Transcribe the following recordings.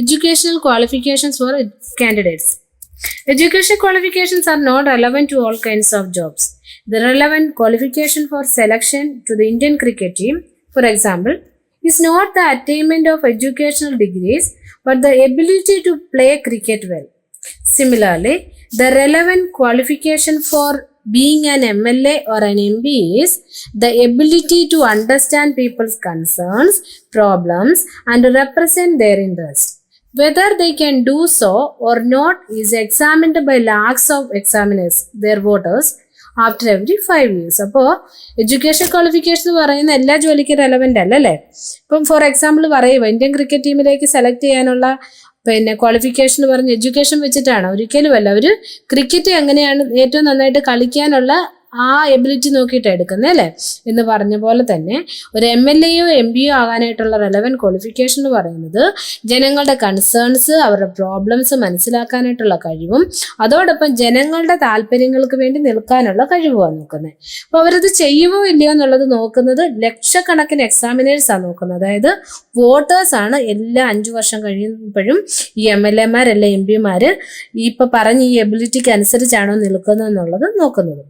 educational qualifications for candidates. Educational qualifications are not relevant to all kinds of jobs. The relevant qualification for selection to the Indian cricket team, for example, is not the attainment of educational degrees but the ability to play cricket well. Similarly, the relevant qualification for being an MLA or an MP is the ability to understand people's concerns, problems, and represent their interests. Whether they can do so or not is examined by lakhs of examiners, their voters, after every 5 years. അപ്പോൾ education qualification എന്ന് പറയുന്ന എല്ലാ ജോലിക്കും relevant അല്ലല്ലേ. ഇപ്പം for example പറയുക Indian cricket ടീമിലേക്ക് select ചെയ്യാനുള്ള ക്വാളിഫിക്കേഷൻ എന്ന് പറഞ്ഞ് എഡ്യൂക്കേഷൻ വെച്ചിട്ടാണ്? ഒരിക്കലുമല്ല. അവർ ക്രിക്കറ്റ് എങ്ങനെയാണ് ഏറ്റവും നന്നായിട്ട് കളിക്കാനുള്ള ആ എബിലിറ്റി നോക്കിയിട്ടാണ് എടുക്കുന്നത് അല്ലേ. എന്ന് പറഞ്ഞ പോലെ തന്നെ ഒരു MLAയോ MPയോ ആകാനായിട്ടുള്ള റെലവൻറ്റ് ക്വാളിഫിക്കേഷൻ എന്ന് പറയുന്നത് ജനങ്ങളുടെ കൺസേൺസ്, അവരുടെ പ്രോബ്ലംസ് മനസ്സിലാക്കാനായിട്ടുള്ള കഴിവും അതോടൊപ്പം ജനങ്ങളുടെ താല്പര്യങ്ങൾക്ക് വേണ്ടി നിൽക്കാനുള്ള കഴിവുമാണ് നോക്കുന്നത്. അപ്പോൾ അവരത് ചെയ്യുമോ ഇല്ലയോ എന്നുള്ളത് നോക്കുന്നത് ലക്ഷക്കണക്കിന് എക്സാമിനേഴ്സാണ് നോക്കുന്നത്. അതായത് വോട്ടേഴ്സാണ് എല്ലാ 5 വർഷം കഴിയുമ്പോഴും ഈ MLAമാർ അല്ലെ MPമാർ ഇപ്പം പറഞ്ഞ ഈ എബിലിറ്റിക്ക് അനുസരിച്ചാണോ നിൽക്കുന്നത് എന്നുള്ളത് നോക്കുന്നത്.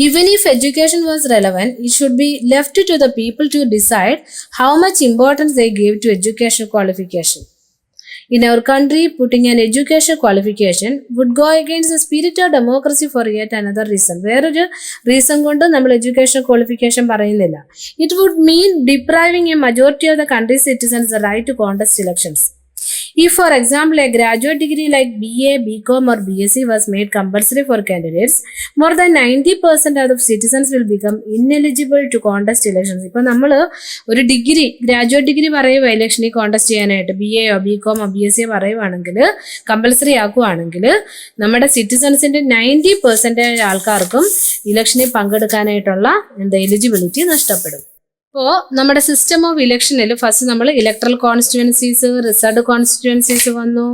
Even if education was relevant, it should be left to the people to decide how much importance they give to educational qualification. In our country, putting an education qualification would go against the spirit of democracy for yet another reason. വേറൊരു reason കൊണ്ട് നമ്മൾ education qualification പറയുന്നില്ല. It would mean depriving a majority of the country's citizens the right to contest elections. If, for example, a graduate degree like BA, BCom or BSc was made compulsory for candidates, more than 90% of the citizens will become ineligible to contest elections. ഇപ്പോൾ നമ്മൾ ഒരു graduate degree പറയുക ഇലക്ഷനിൽ contest ചെയ്യാനായിട്ട് BAയോ BComോ BScയോ പറയുവാണെങ്കിൽ, compulsory ആക്കുവാണെങ്കിൽ നമ്മുടെ സിറ്റിസൺസിൻ്റെ 90% ആൾക്കാർക്കും ഇലക്ഷനിൽ പങ്കെടുക്കാനായിട്ടുള്ള എലിജിബിലിറ്റി നഷ്ടപ്പെടും. ഇപ്പോൾ നമ്മുടെ സിസ്റ്റം ഓഫ് ഇലക്ഷനിൽ ഫസ്റ്റ് നമ്മൾ ഇലക്ട്രൽ കോൺസ്റ്റിറ്റ്യുവൻസീസ്, റിസർവ്ഡ് കോൺസ്റ്റിറ്റ്യുവൻസീസ് വന്നു.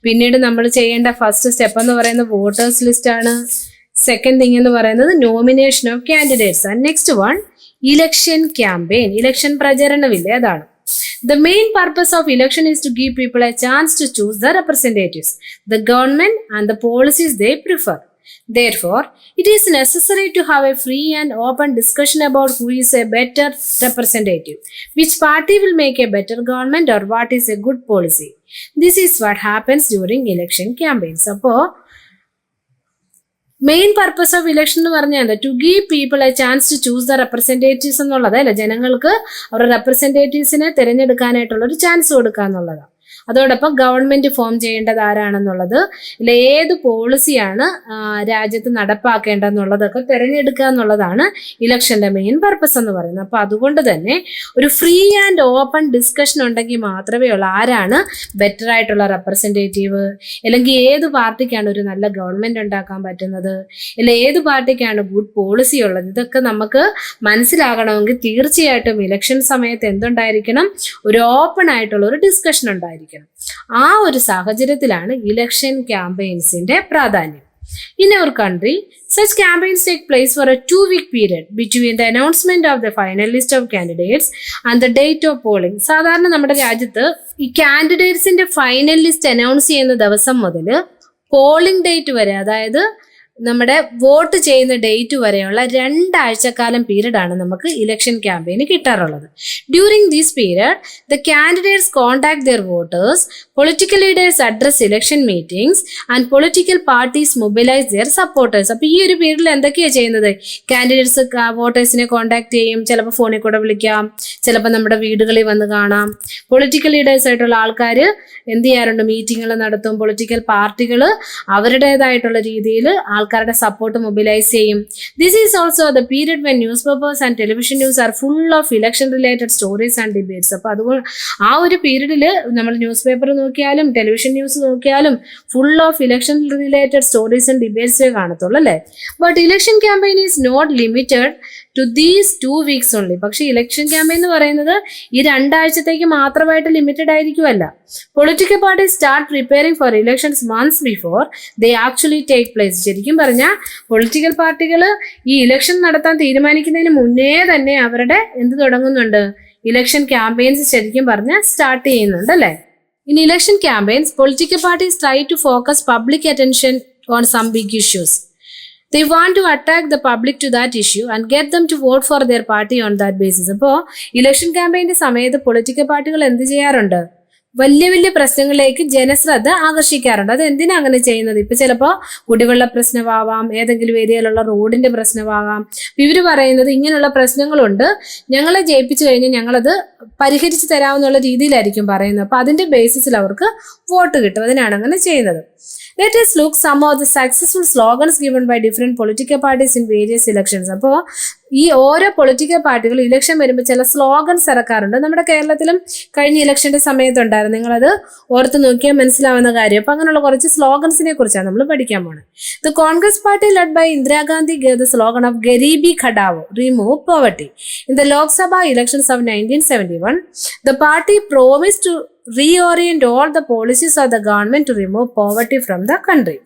പിന്നീട് നമ്മൾ ചെയ്യേണ്ട ഫസ്റ്റ് സ്റ്റെപ്പ് എന്ന് പറയുന്നത് വോട്ടേഴ്സ് ലിസ്റ്റ് ആണ്. സെക്കൻഡ് തിങ് എന്ന് പറയുന്നത് nomination of candidates. And next one election campaign, election പ്രചരണമില്ലേ, അതാണ്. The main purpose of election is to give people a chance to choose the representatives, the government and the policies they prefer. Therefore, it is necessary to have a free and open discussion about who is a better representative, which party will make a better government or what is a good policy. This is what happens during election campaigns. അപ്പോൾ main purpose of election എന്ന് പറഞ്ഞാൽ to give people a chance to choose the representatives എന്നുള്ളതല്ല, ജനങ്ങൾക്ക് അവരുടെ റെപ്രസെൻറ്റേറ്റീവ്സിനെ തിരഞ്ഞെടുക്കാനായിട്ടുള്ള ഒരു chance കൊടുക്കുക എന്നുള്ളതാണ്. അതോടൊപ്പം ഗവൺമെന്റ് ഫോം ചെയ്യേണ്ടത് ആരാണെന്നുള്ളത്, ഇല്ല ഏത് പോളിസിയാണ് രാജ്യത്ത് നടപ്പാക്കേണ്ടതെന്നുള്ളതൊക്കെ തിരഞ്ഞെടുക്കുക എന്നുള്ളതാണ് ഇലക്ഷന്റെ മെയിൻ പർപ്പസ് എന്ന് പറയുന്നത്. അപ്പോൾ അതുകൊണ്ട് തന്നെ ഒരു ഫ്രീ ആൻഡ് ഓപ്പൺ ഡിസ്കഷൻ ഉണ്ടെങ്കിൽ മാത്രമേ ഉള്ളൂ ആരാണ് ബെറ്റർ ആയിട്ടുള്ള റെപ്രസെൻറ്റേറ്റീവ്, അല്ലെങ്കിൽ ഏത് പാർട്ടിക്കാണ് ഒരു നല്ല ഗവൺമെന്റ് ഉണ്ടാക്കാൻ പറ്റുന്നത്, ഇല്ല ഏത് പാർട്ടിക്കാണ് ഗുഡ് പോളിസി ഉള്ളത്. ഇതൊക്കെ നമുക്ക് മനസ്സിലാകണമെങ്കിൽ തീർച്ചയായിട്ടും ഇലക്ഷൻ സമയത്ത് എന്തുണ്ടായിരിക്കണം, ഒരു ഓപ്പൺ ആയിട്ടുള്ള ഒരു ഡിസ്കഷൻ ഉണ്ടായിരിക്കണം. ആ ഒരു സാഹചര്യത്തിലാണ് ഇലക്ഷൻ ക്യാമ്പയിൻസിന്റെ പ്രാധാന്യം. In our country, such campaigns take place for a 2-week period between the announcement of the final list of candidates and the date of polling. സാധാരണ നമ്മുടെ രാജ്യത്ത് ഈ കാൻഡിഡേറ്റ്സിന്റെ ഫൈനൽ ലിസ്റ്റ് അനൗൺസ് ചെയ്യുന്ന ദിവസം മുതൽ പോളിംഗ് ഡേറ്റ് വരെ, അതായത് നമ്മുടെ വോട്ട് ചെയ്യുന്ന ഡേറ്റ് വരെയുള്ള 2 ആഴ്ചക്കാലം പീരീഡാണ് നമുക്ക് ഇലക്ഷൻ ക്യാമ്പയിന് കിട്ടാറുള്ളത്. During this period the candidates contact their voters, political leaders address election meetings and political parties mobilise their supporters. അപ്പോൾ ഈ ഒരു പീരീഡിൽ എന്തൊക്കെയാണ് ചെയ്യുന്നത്? കാൻഡിഡേറ്റ്സ് വോട്ടേഴ്സിനെ കോൺടാക്ട് ചെയ്യും, ചിലപ്പോൾ ഫോണിൽ കൂടെ വിളിക്കാം, ചിലപ്പോൾ നമ്മുടെ വീടുകളിൽ വന്ന് കാണാം. പൊളിറ്റിക്കൽ ലീഡേഴ്സ് ആയിട്ടുള്ള ആൾക്കാർ എന്ത് ചെയ്യാറുണ്ട്, മീറ്റിങ്ങുകൾ നടത്തും. പൊളിറ്റിക്കൽ പാർട്ടികൾ അവരുടേതായിട്ടുള്ള രീതിയിൽ ആൾക്കാരുടെ സപ്പോർട്ട് മൊബിലൈസ് ചെയ്യും. This is also the period when newspapers and television news are full of election related stories and debates. അപ്പോൾ അതുകൊണ്ട് ആ ഒരു പീരീഡിൽ നമ്മൾ ന്യൂസ് പേപ്പർ നോക്കിയാലും ടെലിവിഷൻ ന്യൂസ് നോക്കിയാലും full of election related stories and ഡിബേറ്റ്സേ കാണത്തുള്ളൂ അല്ലേ. But election campaign is not limited to these 2 weeks only. പക്ഷെ ഇലക്ഷൻ ക്യാമ്പയിൻ എന്ന് പറയുന്നത് ഈ 2 ആഴ്ചത്തേക്ക് മാത്രമായിട്ട് ലിമിറ്റഡ് ആയിരിക്കുമല്ല. Political parties start preparing for elections months before they actually take place. ശരിക്കും പറഞ്ഞാൽ പൊളിറ്റിക്കൽ പാർട്ടികൾ ഈ ഇലക്ഷൻ നടത്താൻ തീരുമാനിക്കുന്നതിന് മുന്നേ തന്നെ അവരുടെ എന്ത് തുടങ്ങുന്നുണ്ട്, ഇലക്ഷൻ ക്യാമ്പയിൻസ് ശരിക്കും പറഞ്ഞാൽ സ്റ്റാർട്ട് ചെയ്യുന്നുണ്ട് അല്ലേ. In election campaigns, political parties try to focus public attention on some big issues. They want to attract the public to that issue and get them to vote for their party on that basis. അപ്പോൾ election ക്യാമ്പയിന്റെ സമയത്ത് political പാർട്ടികൾ എന്ത് ചെയ്യാറുണ്ട്? വലിയ വലിയ പ്രശ്നങ്ങളിലേക്ക് ജനശ്രദ്ധ ആകർഷിക്കാറുണ്ട്. അത് എന്തിനാ അങ്ങനെ ചെയ്യുന്നത്? ഇപ്പൊ ചിലപ്പോൾ കുടിവെള്ള പ്രശ്നമാവാം, ഏതെങ്കിലും ഏരിയയിലുള്ള റോഡിന്റെ പ്രശ്നമാകാം. ഇവർ പറയുന്നത് ഇങ്ങനെയുള്ള പ്രശ്നങ്ങളുണ്ട്, ഞങ്ങളെ ജയിപ്പിച്ചു കഴിഞ്ഞാൽ ഞങ്ങളത് പരിഹരിച്ചു തരാമെന്നുള്ള രീതിയിലായിരിക്കും പറയുന്നത്. അപ്പൊ അതിന്റെ ബേസിസിൽ അവർക്ക് വോട്ട് കിട്ടും. അതിനാണ് അങ്ങനെ ചെയ്യുന്നത്. Let us look some of the successful slogans given by different political parties in various elections. അപ്പോൾ ഈ ഓരോ പൊളിറ്റിക്കൽ പാർട്ടികൾ ഇലക്ഷൻ വരുമ്പോൾ ചില സ്ലോഗൻസ് ഇറക്കാറുണ്ട്. നമ്മുടെ കേരളത്തിലും കഴിഞ്ഞ ഇലക്ഷന്റെ സമയത്തുണ്ടായിരുന്നു. നിങ്ങളത് ഓർത്ത് നോക്കിയാൽ മനസ്സിലാവുന്ന കാര്യം. അപ്പൊ അങ്ങനെയുള്ള കുറച്ച് സ്ലോഗൻസിനെ കുറിച്ചാണ് നമ്മൾ പഠിക്കാൻ പോകുന്നത്. The Congress party led by Indira Gandhi gave the slogan of Garibi Khadao, remove poverty. In the Lok Sabha elections of 1971, the party promised to reorient all the policies of the government to remove poverty from the country.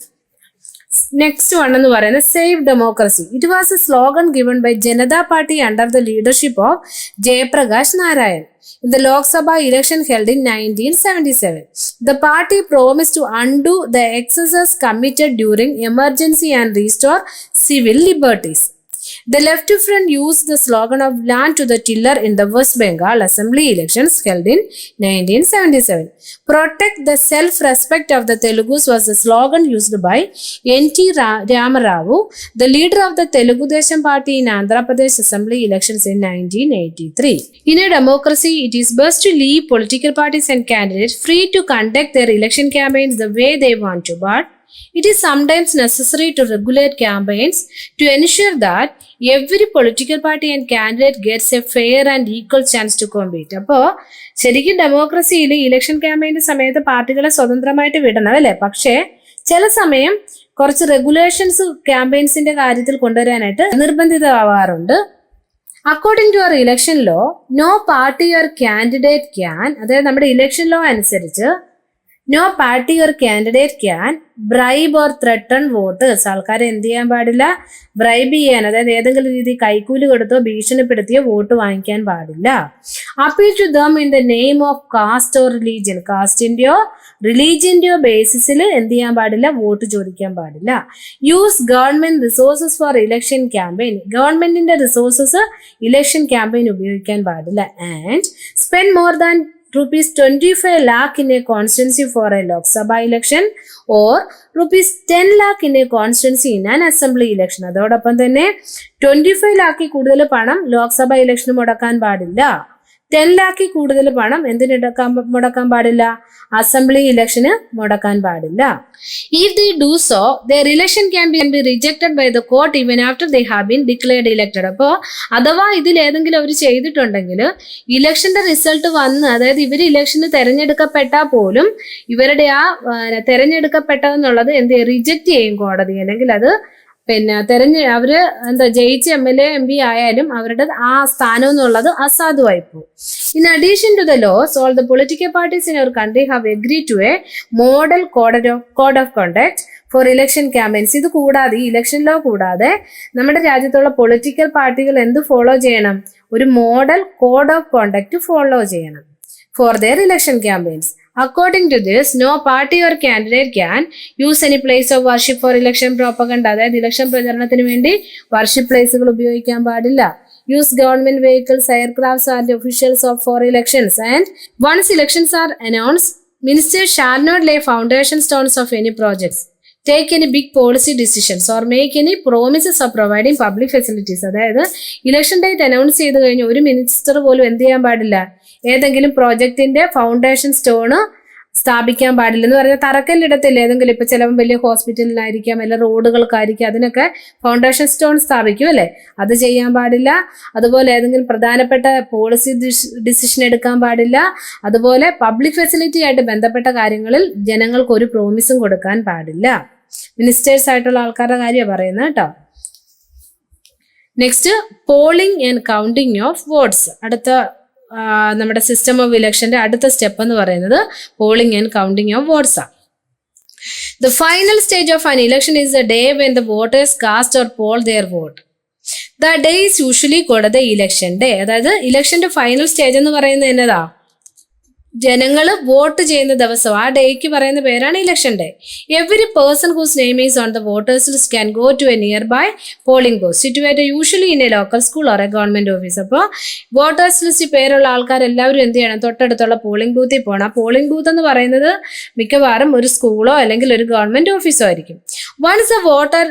Next one എന്ന് പറയുന്നത് Save Democracy. It was a slogan given by Janata Party under the leadership of Jayaprakash Narayan. In the Lok Sabha election held in 1977, the party promised to undo the excesses committed during emergency and restore civil liberties. The left front used the slogan of land to the tiller in the West Bengal assembly elections held in 1977. Protect the self-respect of the Telugus was the slogan used by N.T. Ramarao, the leader of the Telugu Desam party in Andhra Pradesh assembly elections in 1983. In a democracy, it is best to leave political parties and candidates free to conduct their election campaigns the way they want to, but it is sometimes necessary to regulate campaigns to ensure that every political party and candidate gets a fair and equal chance to compete. അപ്പോൾ ശരിക്കും ഡെമോക്രസിയിൽ election ക്യാമ്പയിന്റെ സമയത്ത് പാർട്ടികളെ സ്വതന്ത്രമായിട്ട് വിടണം അല്ലേ? പക്ഷേ ചില സമയം കുറച്ച് റെഗുലേഷൻസ് ക്യാമ്പയിൻസിന്റെ കാര്യത്തിൽ കൊണ്ടുവരാനായിട്ട് നിർബന്ധിതമാവാറുണ്ട്. According to our election law, no party or candidate can, അതായത് നമ്മുടെ ഇലക്ഷൻ ലോ അനുസരിച്ച് no party or candidate can bribe or threaten voters. ആൾക്കാരെ എന്ത് ചെയ്യാൻ പാടില്ല? ബ്രൈബ് ചെയ്യാൻ, അതായത് ഏതെങ്കിലും രീതി കൈക്കൂലി കൊടുത്തോ ഭീഷണിപ്പെടുത്തിയോ വോട്ട് വാങ്ങിക്കാൻ പാടില്ല. Appeal to them in the name of caste or religion, കാസ്റ്റിന്റെയോ റിലീജിയന്റെയോ ബേസിസിൽ എന്ത് ചെയ്യാൻ പാടില്ല? വോട്ട് ചോദിക്കാൻ പാടില്ല. Use government resources for election campaign, ഗവൺമെന്റിന്റെ റിസോഴ്സസ് ഇലക്ഷൻ ക്യാമ്പയിൻ ഉപയോഗിക്കാൻ പാടില്ല. And spend more than rupees 25 lakh in a constituency for a Lok Sabha election or rupees 10 lakh in a constituency in an assembly election. അതോടൊപ്പം തന്നെ 25 lakh കൂടുതൽ പണം ലോക്സഭ ഇലക്ഷന് മുടക്കാൻ പാടില്ല. 10 lakh കൂടുതൽ പണം മുടക്കാൻ പാടില്ല? അസംബ്ലി ഇലക്ഷന് മുടക്കാൻ പാടില്ല. If they do so, their election can be rejected by the court even after they have been declared elected. അപ്പോൾ അഥവാ ഇതിൽ ഏതെങ്കിലും അവർ ചെയ്തിട്ടുണ്ടെങ്കിൽ ഇലക്ഷന്റെ റിസൾട്ട് വന്ന്, അതായത് ഇവർ ഇലക്ഷന് തെരഞ്ഞെടുക്കപ്പെട്ടാൽ പോലും ഇവരുടെ ആ തെരഞ്ഞെടുക്കപ്പെട്ടതെന്നുള്ളത് എന്ത് റിജക്റ്റ് ചെയ്യും കോടതി, അല്ലെങ്കിൽ അത് അവര് ജയിച്ച MLA MP ആയാലും അവരുടെ ആ സ്ഥാനം എന്നുള്ളത് അസാധുവായി പോകും. In addition to the laws, all the political parties in our country have agreed to a model code of conduct for election campaigns. ഇത് കൂടാതെ, ഈ ഇലക്ഷൻ ലോ കൂടാതെ നമ്മുടെ രാജ്യത്തുള്ള പൊളിറ്റിക്കൽ പാർട്ടികൾ എന്ത് ഫോളോ ചെയ്യണം? ഒരു model code of conduct follow ചെയ്യണം for their election campaigns. According to this, no party or candidate can use any place of worship for election propaganda. അതായത് ഇലക്ഷൻ പ്രചരണത്തിന് വേണ്ടി വർഷിപ്പ് പ്ലേസുകൾ ഉപയോഗിക്കാൻ പാടില്ല. Use government vehicles, aircrafts and officials for elections. And once elections are announced, ministers shall not lay foundation stones of any projects, take any big policy decisions or make any promises of providing public facilities. അതായത് election date announce ചെയ്ത് കഴിഞ്ഞ് ഒരു minister പോലും എന്ത് ചെയ്യാൻ പാടില്ല? ഏതെങ്കിലും പ്രോജക്റ്റിന്റെ ഫൗണ്ടേഷൻ സ്റ്റോണ് സ്ഥാപിക്കാൻ പാടില്ല. എന്ന് പറഞ്ഞാൽ തറക്കല്ലിടത്തില്ല, ഏതെങ്കിലും ഇപ്പൊ ചിലപ്പോൾ വലിയ ഹോസ്പിറ്റലിനായിരിക്കാം, അല്ല റോഡുകൾക്കായിരിക്കും, അതിനൊക്കെ ഫൗണ്ടേഷൻ സ്റ്റോൺ സ്ഥാപിക്കും അല്ലെ, അത് ചെയ്യാൻ പാടില്ല. അതുപോലെ ഏതെങ്കിലും പ്രധാനപ്പെട്ട പോളിസി ഡിസിഷൻ എടുക്കാൻ പാടില്ല. അതുപോലെ പബ്ലിക് ഫെസിലിറ്റി ആയിട്ട് ബന്ധപ്പെട്ട കാര്യങ്ങളിൽ ജനങ്ങൾക്ക് ഒരു പ്രോമിസും കൊടുക്കാൻ പാടില്ല. മിനിസ്റ്റേഴ്സ് ആയിട്ടുള്ള ആൾക്കാരുടെ കാര്യമാണ് പറയുന്നത് കേട്ടോ. Next, polling and counting of votes. അടുത്ത നമ്മുടെ സിസ്റ്റം ഓഫ് ഇലക്ഷന്റെ അടുത്ത സ്റ്റെപ്പ് എന്ന് പറയുന്നത് polling and counting of votes ആണ്. The final stage of an election is the day when the voters cast or poll their vote. The day is usually called the election day. അതായത് ഇലക്ഷന്റെ final stage എന്ന് പറയുന്നത് എന്നതാ? ജനങ്ങൾ vote ചെയ്യുന്ന ദിവസം ആ ഡേക്ക് പറയുന്ന പേരാണ് election day. Every person whose name is on the voters list can go to a nearby polling booth situated usually in a local school or a government office. അപ്പോൾ വോട്ടേഴ്സ് ലിസ്റ്റ് പേരുള്ള ആൾക്കാരെല്ലാവരും എന്ത് ചെയ്യണം? തൊട്ടടുത്തുള്ള polling ബൂത്തിൽ പോകണം. ആ polling booth എന്ന് പറയുന്നത് മിക്കവാറും ഒരു സ്കൂളോ അല്ലെങ്കിൽ ഒരു ഗവൺമെന്റ് ഓഫീസോ ആയിരിക്കും. Once a voter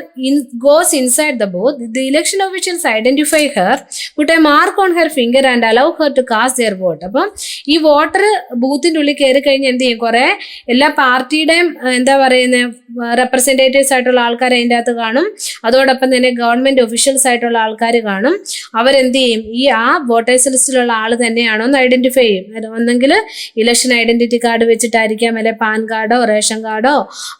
goes inside the booth, the election officials identify her, put a mark on her finger and allow her to cast their vote. അപ്പം ഈ വോട്ടർ ബൂത്തിന്റെ ഉള്ളിൽ കയറി കഴിഞ്ഞ് എന്ത് ചെയ്യും? കുറെ എല്ലാ പാർട്ടിയുടെയും എന്താ പറയുന്നത് റെപ്രസെന്റേറ്റീവ്സ് ആയിട്ടുള്ള ആൾക്കാർ അതിൻ്റെ അകത്ത് കാണും. അതോടൊപ്പം തന്നെ ഗവൺമെന്റ് ഒഫീഷ്യൽസ് ആയിട്ടുള്ള ആൾക്കാർ കാണും. അവരെന്ത് ചെയ്യും? ആ വോട്ടേഴ്സ് ലിസ്റ്റിലുള്ള ആൾ തന്നെയാണോ എന്ന് ഐഡന്റിഫൈ ചെയ്യും. ഒന്നെങ്കിൽ ഇലക്ഷൻ ഐഡന്റിറ്റി കാർഡ് വെച്ചിട്ടായിരിക്കാം, അല്ലെ പാൻ കാർഡോ റേഷൻ കാർഡോ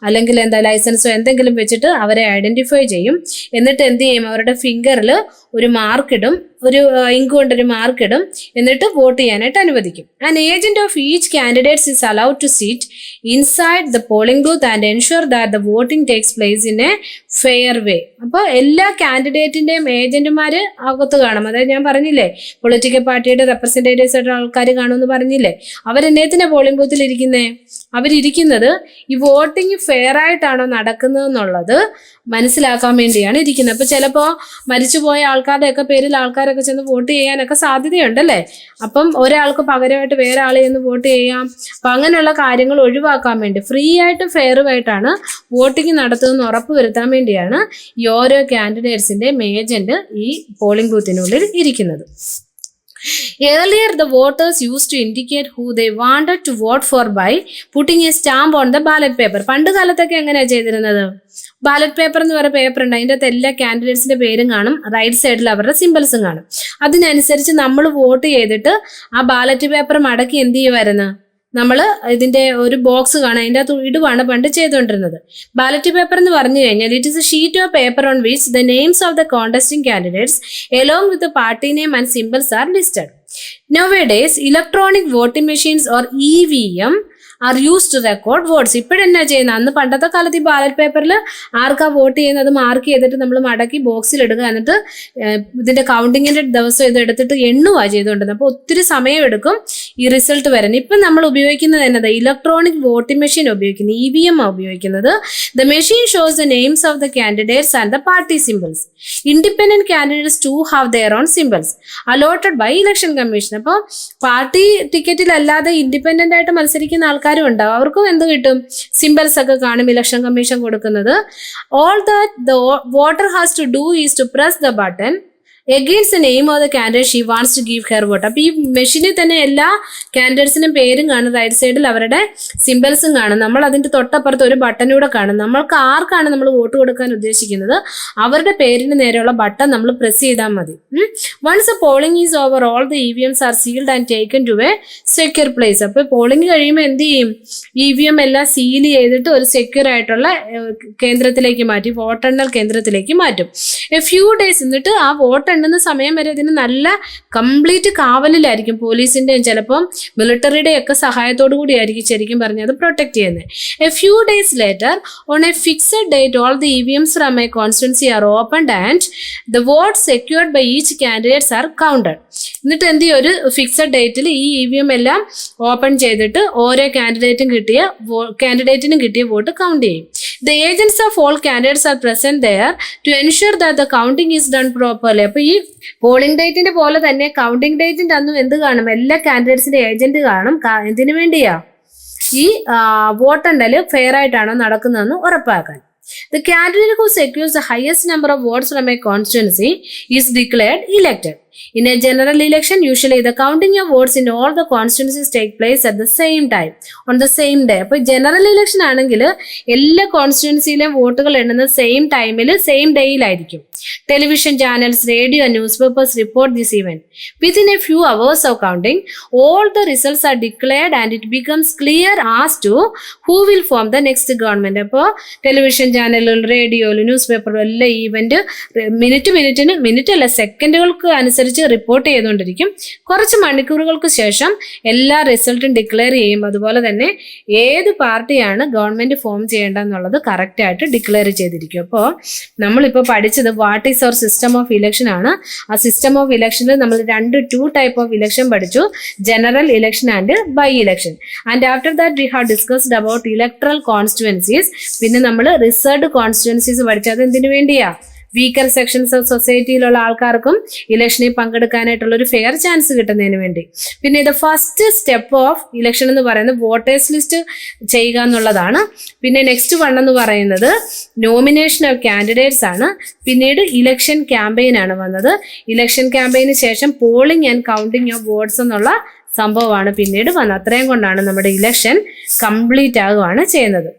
അല്ലെങ്കിൽ എന്താ ലൈസൻസോ എന്തെങ്കിലും വെച്ചിട്ട് അവരെ ഐഡന്റിഫൈ ചെയ്യും. എന്നിട്ട് എന്ത് ചെയ്യും? അവരുടെ ഫിംഗറിൽ ഒരു മാർക്കിടും, ഒരു ഇങ്ക് കൊണ്ടൊരു മാർക്കിടും. എന്നിട്ട് വോട്ട് ചെയ്യാനായിട്ട് അനുവദിക്കും. An agent of each candidates is allowed to sit inside the polling booth and ensure that the voting takes place in a fair way. അപ്പോൾ എല്ലാ കാൻഡിഡേറ്റിന്റെയും ഏജന്റുമാർ അകത്ത് കാണും. അതായത് ഞാൻ പറഞ്ഞില്ലേ, പൊളിറ്റിക്കൽ പാർട്ടിയുടെ റെപ്രസെന്റേറ്റീവ്സ് ആയിട്ടുള്ള ആൾക്കാർ കാണുമെന്ന് പറഞ്ഞില്ലേ. അവരെന്നേത്തിനാ പോളിംഗ് ബൂത്തിൽ ഇരിക്കുന്നേ? അവരിയ്ക്കുന്നത് ഈ വോട്ടിംഗ് ഫെയർ ആയിട്ടാണോ നടക്കുന്നതെന്നുള്ളത് മനസ്സിലാക്കാൻ വേണ്ടിയാണ് ഇരിക്കുന്നത്. അപ്പൊ ചിലപ്പോൾ മരിച്ചുപോയ ആൾക്കാരുടെയൊക്കെ പേരിൽ ആൾക്കാരൊക്കെ ചെന്ന് വോട്ട് ചെയ്യാനൊക്കെ സാധ്യതയുണ്ടല്ലേ. അപ്പം ഒരാൾക്ക് പകരമായിട്ട് വേറെ ആളെ ചെന്ന് വോട്ട് ചെയ്യാം. അപ്പൊ അങ്ങനെയുള്ള കാര്യങ്ങൾ ഒഴിവാക്കാൻ വേണ്ടി ഫ്രീ ആയിട്ട് ഫെയറുമായിട്ടാണ് വോട്ടിംഗ് നടത്തുന്നതെന്ന് ഉറപ്പുവരുത്താൻ വേണ്ടിയാണ് ഈ ഓരോ കാൻഡിഡേറ്റ്സിന്റെയും ഏജന്റ് ഈ പോളിംഗ് ബൂത്തിനുള്ളിൽ ഇരിക്കുന്നത്. Earlier, the voters used to indicate who they wanted to vote for by putting a stamp on the ballot paper. പണ്ട് കാലത്തൊക്കെ എങ്ങനെയാ ചെയ്തിരുന്നത്? ബാലറ്റ് പേപ്പർ എന്ന് പറയുന്ന പേപ്പർ ഉണ്ട്. അതിൻ്റെ അകത്ത് എല്ലാ കാൻഡിഡേറ്റ്സിന്റെ പേരും കാണും, റൈറ്റ് സൈഡിൽ അവരുടെ സിമ്പിൾസും കാണും. അതിനനുസരിച്ച് നമ്മൾ വോട്ട് ചെയ്തിട്ട് ആ ബാലറ്റ് പേപ്പർ മടക്കി എന്ത് ചെയ്യുമായിരുന്നു? നമ്മൾ ഇതിന്റെ ഒരു ബോക്സ് കാണാം, അതിൻ്റെ അകത്ത് ഇടുവാണ് പണ്ട് ചെയ്തുകൊണ്ടിരുന്നത്. ബാലറ്റ് പേപ്പർ എന്ന് പറഞ്ഞു കഴിഞ്ഞാൽ it is A sheet of paper on which the names of the കോണ്ടസ്റ്റിംഗ് candidates along with the party name and symbols are listed. Nowadays, electronic voting machines or EVM are use to record votes. ഇപ്പോഴെന്നാ ചെയ്യുന്നത്? അന്ന് പണ്ടത്തെ കാലത്ത് ഈ ballot പേപ്പറിൽ ആർക്കാ vote ചെയ്യുന്നത് mark ചെയ്തിട്ട് നമ്മൾ മടക്കി ബോക്സിൽ ഇടുക, എന്നിട്ട് ഇതിന്റെ കൗണ്ടിങ്ങിന്റെ ദിവസം ഇത് എടുത്തിട്ട് എണ്ണുവാ ചെയ്തുകൊണ്ടിരുന്നത്. അപ്പോൾ ഒത്തിരി സമയമെടുക്കും ഈ റിസൾട്ട് വരാൻ. ഇപ്പം നമ്മൾ ഉപയോഗിക്കുന്നത് എന്നത് ഇലക്ട്രോണിക് വോട്ടിംഗ് മെഷീൻ ഉപയോഗിക്കുന്നത്, EVM ആ ഉപയോഗിക്കുന്നത്. The machine shows the names of the candidates and the party symbols. Independent candidates too have their own symbols allotted by election commission. അപ്പോൾ പാർട്ടി ടിക്കറ്റിലല്ലാതെ ഇൻഡിപെൻഡന്റ് ആയിട്ട് മത്സരിക്കുന്ന ആൾക്കാരും ഉണ്ടാവും. അവർക്കും എന്ത് കിട്ടും? സിമ്പിൾസ് ഒക്കെ കാണും ഇലക്ഷൻ കമ്മീഷൻ കൊടുക്കുന്നത്. All that the voter has to do is to press the button against the name of the candidate she wants to give her vote. അപ്പൊ ഈ മെഷീനിൽ തന്നെ എല്ലാ കാൻഡിഡേറ്റ്സിനും പേരും കാണും, റൈറ്റ് സൈഡിൽ അവരുടെ സിമ്പിൾസും കാണും. നമ്മൾ അതിന്റെ തൊട്ടപ്പുറത്ത് ഒരു ബട്ടനൂടെ കാണും. നമ്മൾക്ക് ആർക്കാണ് നമ്മൾ വോട്ട് കൊടുക്കാൻ ഉദ്ദേശിക്കുന്നത് അവരുടെ പേരിന് നേരെയുള്ള ബട്ടൺ നമ്മൾ പ്രസ് ചെയ്താൽ മതി. Once a polling is over all the EVMs are sealed and taken to a secure place. അപ്പൊ പോളിംഗ് കഴിയുമ്പോൾ എന്ത് ചെയ്യും? EVM എല്ലാം സീൽ ചെയ്തിട്ട് ഒരു സെക്യൂർ ആയിട്ടുള്ള കേന്ദ്രത്തിലേക്ക് മാറ്റി, വോട്ടെണ്ണൽ കേന്ദ്രത്തിലേക്ക് മാറ്റും. എ ഫ്യൂ ഡേയ്സ് എന്നിട്ട് ആ വോട്ട് എണ്ണുന്ന സമയം വരെ ഇതിന് നല്ല കംപ്ലീറ്റ് കാവലിലായിരിക്കും പോലീസിന്റെയും ചിലപ്പം മിലിറ്ററിയുടെയും ഒക്കെ സഹായത്തോടു കൂടി ആയിരിക്കും ശരിക്കും പറഞ്ഞത് പ്രൊട്ടക്ട് ചെയ്യുന്നത്. A few days later on a fixed date all the EVMs from a constituency are opened and the vote secured by each candidates are counted. എന്നിട്ട് എന്ത് ചെയ്യും? ഒരു ഫിക്സഡ് ഡേറ്റിൽ ഈ EVM എല്ലാം ഓപ്പൺ ചെയ്തിട്ട് ഓരോ കാൻഡിഡേറ്റിനും കിട്ടിയ വോട്ട് കൗണ്ട് ചെയ്യും. The agents of all candidates are present there to ensure that the counting is done properly. അപ്പോൾ ഈ പോളിംഗ് ഡേറ്റിന്റെ പോലെ തന്നെ കൗണ്ടിംഗ് ഡേറ്റിന്റെ അന്നും എന്ത് കാണും? എല്ലാ കാൻഡിഡേറ്റ്സിന്റെ ഏജന്റ് കാണും. എന്തിനു വേണ്ടിയാ? ഈ വോട്ടെണ്ണല് ഫെയർ ആയിട്ടാണോ നടക്കുന്നതെന്ന് ഉറപ്പാക്കാൻ. The candidate who secures the highest number of votes from a constituency is declared elected. In a general election, usually the counting of votes in all the constituencies take place at the same time, on the same day. അപ്പോൾ general election ആണെങ്കിൽ എല്ലാ കോൺസ്റ്റിറ്റ്യുവൻസിയിലെയും വോട്ടുകൾ എണ്ണുന്നത് same ടൈമിൽ same ഡേയിലായിരിക്കും. Television channels, radio, newspapers report this event. Within a few hours of counting, all the results are declared and it becomes clear as to who will form the next government. അപ്പോൾ television ചാനലുകൾ, റേഡിയോയിൽ, news പേപ്പറിലും എല്ലാം event minute അല്ല സെക്കൻഡുകൾക്ക് അനുസരിച്ച് അനുസരിച്ച് report ചെയ്തുകൊണ്ടിരിക്കും. കുറച്ച് മണിക്കൂറുകൾക്ക് ശേഷം എല്ലാ റിസൾട്ടും ഡിക്ലെയർ ചെയ്യും. അതുപോലെ തന്നെ ഏത് പാർട്ടിയാണ് ഗവൺമെന്റ് ഫോം ചെയ്യേണ്ടതെന്നുള്ളത് കറക്റ്റായിട്ട് ഡിക്ലെയർ ചെയ്തിരിക്കും. അപ്പോൾ നമ്മളിപ്പോൾ പഠിച്ചത് what is our system of election ആണ്. ആ സിസ്റ്റം ഓഫ് ഇലക്ഷനിൽ നമ്മൾ ടു ടൈപ്പ് ഓഫ് ഇലക്ഷൻ പഠിച്ചു, general election and by election. And after that we have discussed about electoral constituencies. പിന്നെ നമ്മൾ റിസർവ്ഡ് കോൺസ്റ്റിറ്റ്യുവൻസീസ് പഠിച്ചത് എന്തിനു വേണ്ടിയാ? വീക്കർ സെക്ഷൻസ് ഓഫ് സൊസൈറ്റിയിലുള്ള ആൾക്കാർക്കും ഇലക്ഷനിൽ പങ്കെടുക്കാനായിട്ടുള്ള ഒരു ഫെയർ ചാൻസ് കിട്ടുന്നതിന് വേണ്ടി. പിന്നെ ഇത് ഫസ്റ്റ് സ്റ്റെപ്പ് ഓഫ് ഇലക്ഷൻ എന്ന് പറയുന്നത് വോട്ടേഴ്സ് ലിസ്റ്റ് ചെയ്യുക എന്നുള്ളതാണ്. പിന്നെ നെക്സ്റ്റ് വൺ എന്ന് പറയുന്നത് നോമിനേഷൻ ഓഫ് കാൻഡിഡേറ്റ്സ് ആണ്. പിന്നീട് ഇലക്ഷൻ ക്യാമ്പയിൻ ആണ് വന്നത്. ഇലക്ഷൻ ക്യാമ്പയിന് ശേഷം polling and counting of votes എന്നുള്ള സംഭവമാണ് പിന്നീട് വന്നത്. അത്രയും കൊണ്ടാണ് നമ്മുടെ ഇലക്ഷൻ കംപ്ലീറ്റ് ആകുകയാണ് ചെയ്യുന്നത്.